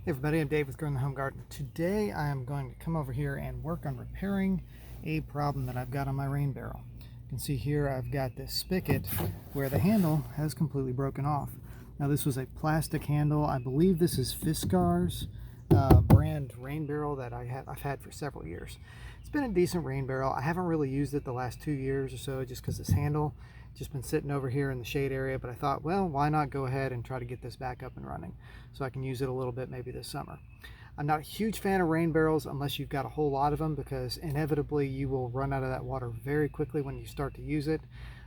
Hey everybody, I'm Dave with Grow in the Home Garden. Today I am going to come over here and work on repairing a problem that I've got on my rain barrel. You can see here I've got this spigot where the handle has completely broken off. Now this was a plastic handle. I believe this is Fiskars brand rain barrel that I've had for several years. It's been a decent rain barrel. I haven't really used it the last 2 years or so just because this handle just been sitting over here in the shade area, but I thought, well, why not go ahead and try to get this back up and running so I can use it a little bit maybe this summer. I'm not a huge fan of rain barrels unless you've got a whole lot of them, because inevitably you will run out of that water very quickly when you start to use it.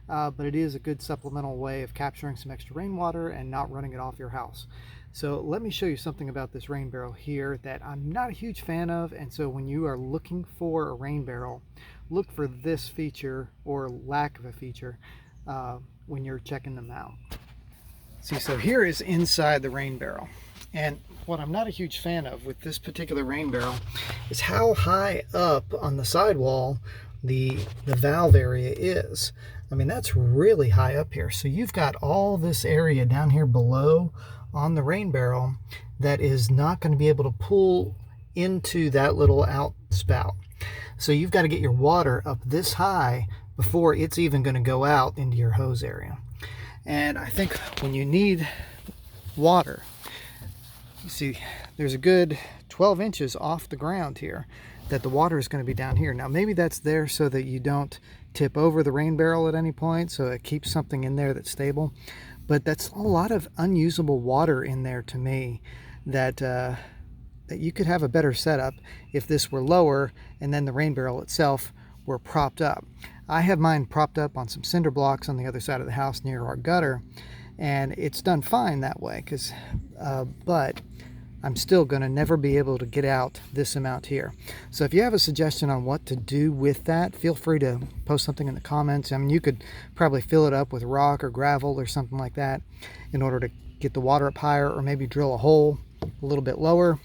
But it is a good supplemental way of capturing some extra rainwater and not running it off your house. So let me show you something about this rain barrel here that I'm not a huge fan of. And so when you are looking for a rain barrel, look for this feature or lack of a feature when you're checking them out. See, so here is inside the rain barrel. And what I'm not a huge fan of with this particular rain barrel is how high up on the sidewall the valve area is. I mean, that's really high up here. So you've got all this area down here below on the rain barrel that is not going to be able to pull into that little out spout. So you've got to get your water up this high before it's even going to go out into your hose area. And I think when you need water, you see there's a good 12 inches off the ground here that the water is going to be down here. Now maybe that's there so that you don't tip over the rain barrel at any point, so it keeps something in there that's stable. But that's a lot of unusable water in there to me that that you could have a better setup if this were lower and then the rain barrel itself were propped up. I have mine propped up on some cinder blocks on the other side of the house near our gutter, and it's done fine that way, but I'm still going to never be able to get out this amount here. So if you have a suggestion on what to do with that, feel free to post something in the comments. I mean, you could probably fill it up with rock or gravel or something like that in order to get the water up higher, or maybe drill a hole a little bit lower.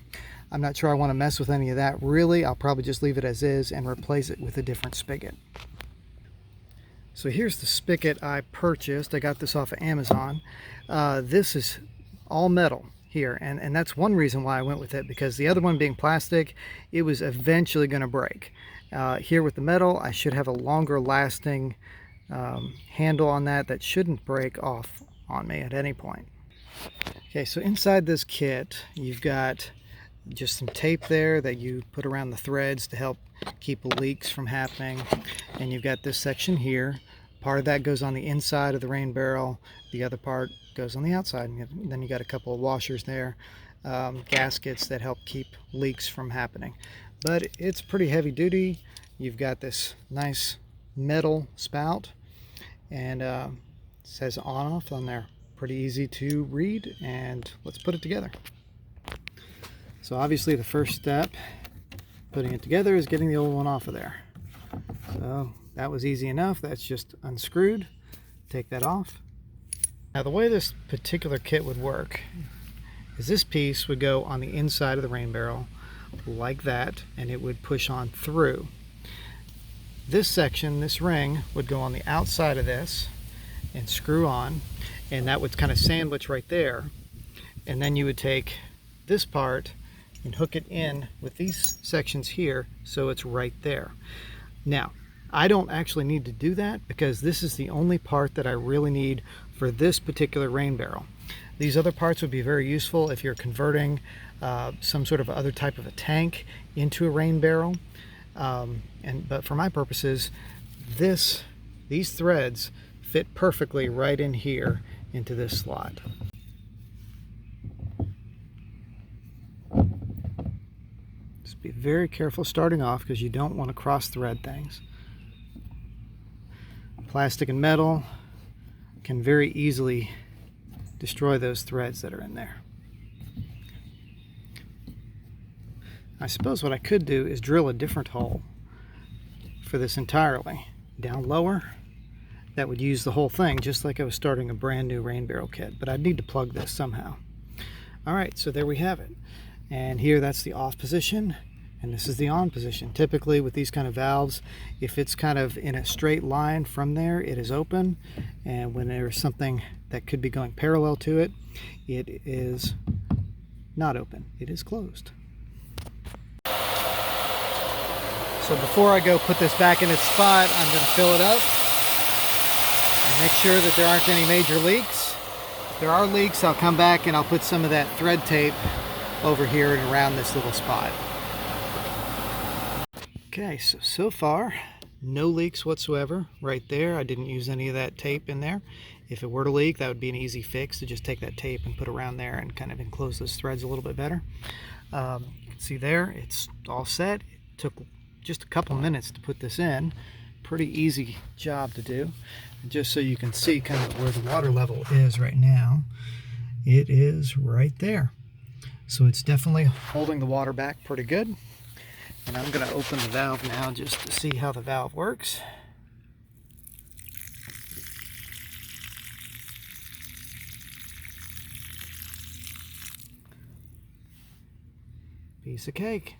I'm not sure I want to mess with any of that really. I'll probably just leave it as is and replace it with a different spigot. So here's the spigot I purchased. I got this off of Amazon. This is all metal here, and that's one reason why I went with it, because the other one being plastic, it was eventually going to break. Here with the metal, I should have a longer lasting handle on that shouldn't break off on me at any point. Okay, so inside this kit, you've got just some tape there that you put around the threads to help keep leaks from happening. And you've got this section here. Part of that goes on the inside of the rain barrel. The other part goes on the outside. And then you got a couple of washers there, gaskets that help keep leaks from happening. But it's pretty heavy duty. You've got this nice metal spout, and it says on off on there. Pretty easy to read, and let's put it together. So obviously the first step putting it together is getting the old one off of there. So that was easy enough. That's just unscrewed. Take that off. Now the way this particular kit would work is this piece would go on the inside of the rain barrel like that, and it would push on through. This section, this ring, would go on the outside of this and screw on, and that would kind of sandwich right there. And then you would take this part and hook it in with these sections here so it's right there. Now, I don't actually need to do that because this is the only part that I really need for this particular rain barrel. These other parts would be very useful if you're converting some sort of other type of a tank into a rain barrel. But for my purposes, these threads fit perfectly right in here into this slot. Just be very careful starting off because you don't want to cross thread things. Plastic and metal can very easily destroy those threads that are in there. I suppose what I could do is drill a different hole for this entirely. Down lower, that would use the whole thing just like I was starting a brand new rain barrel kit, but I'd need to plug this somehow. Alright, so there we have it. And here that's the off position, and this is the on position. Typically with these kind of valves, if it's kind of in a straight line from there, it is open, and when there's something that could be going parallel to it, it is not open. It is closed. So before I go put this back in its spot, I'm going to fill it up and make sure that there aren't any major leaks. If there are leaks, I'll come back and I'll put some of that thread tape over here and around this little spot. Okay, so far, no leaks whatsoever right there. I didn't use any of that tape in there. If it were to leak, that would be an easy fix to just take that tape and put around there and kind of enclose those threads a little bit better. You can see there, it's all set. It took just a couple minutes to put this in. Pretty easy job to do. And just so you can see kind of where the water level is right now, it is right there. So it's definitely holding the water back pretty good. And I'm going to open the valve now just to see how the valve works. Piece of cake.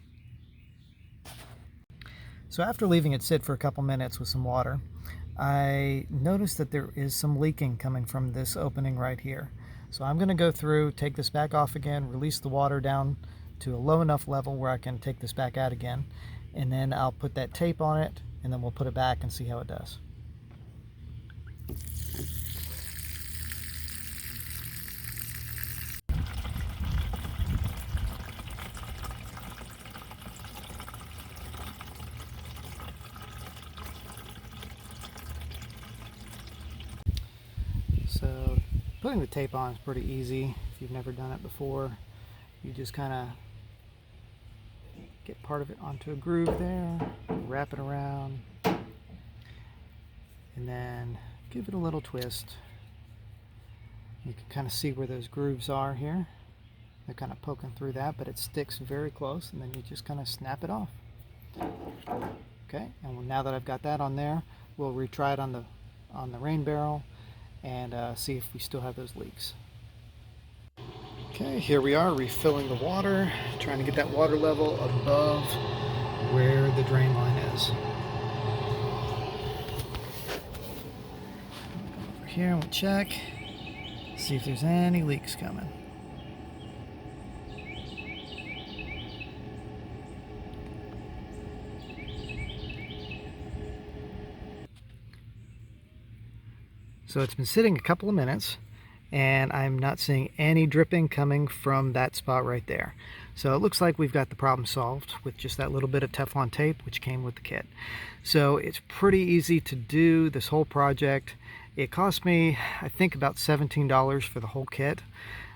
So after leaving it sit for a couple minutes with some water, I noticed that there is some leaking coming from this opening right here. So I'm going to go through, take this back off again, release the water down to a low enough level where I can take this back out again, and then I'll put that tape on it, and then we'll put it back and see how it does. So putting the tape on is pretty easy. If you've never done it before, you just kind of get part of it onto a groove there, wrap it around, and then give it a little twist. You can kind of see where those grooves are here. They're kind of poking through that, but it sticks very close, and then you just kind of snap it off. Okay, and now that I've got that on there, we'll retry it on the rain barrel and see if we still have those leaks. Okay, here we are refilling the water, trying to get that water level above where the drain line is. Over here and we'll check, see if there's any leaks coming. So it's been sitting a couple of minutes, and I'm not seeing any dripping coming from that spot right there. So it looks like we've got the problem solved with just that little bit of Teflon tape which came with the kit. So it's pretty easy to do this whole project. It cost me, I think, about $17 for the whole kit,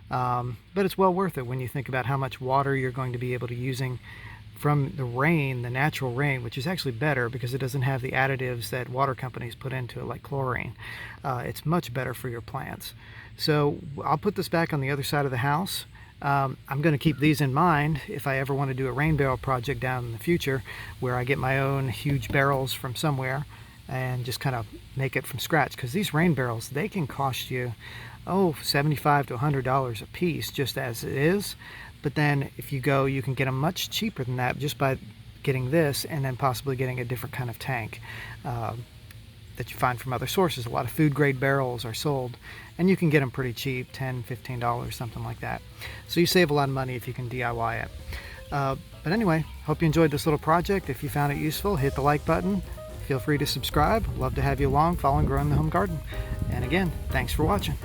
but it's well worth it when you think about how much water you're going to be able to using from the rain, the natural rain, which is actually better because it doesn't have the additives that water companies put into it like chlorine. It's much better for your plants. So I'll put this back on the other side of the house. I'm going to keep these in mind if I ever want to do a rain barrel project down in the future where I get my own huge barrels from somewhere and just kind of make it from scratch, because these rain barrels, they can cost you $75 to $100 a piece just as it is. But then if you go, you can get them much cheaper than that just by getting this and then possibly getting a different kind of tank that you find from other sources. A lot of food grade barrels are sold and you can get them pretty cheap, $10, $15, something like that. So you save a lot of money if you can DIY it. But anyway, hope you enjoyed this little project. If you found it useful, hit the like button. Feel free to subscribe. Love to have you along following Growing the Home Garden. And again, thanks for watching.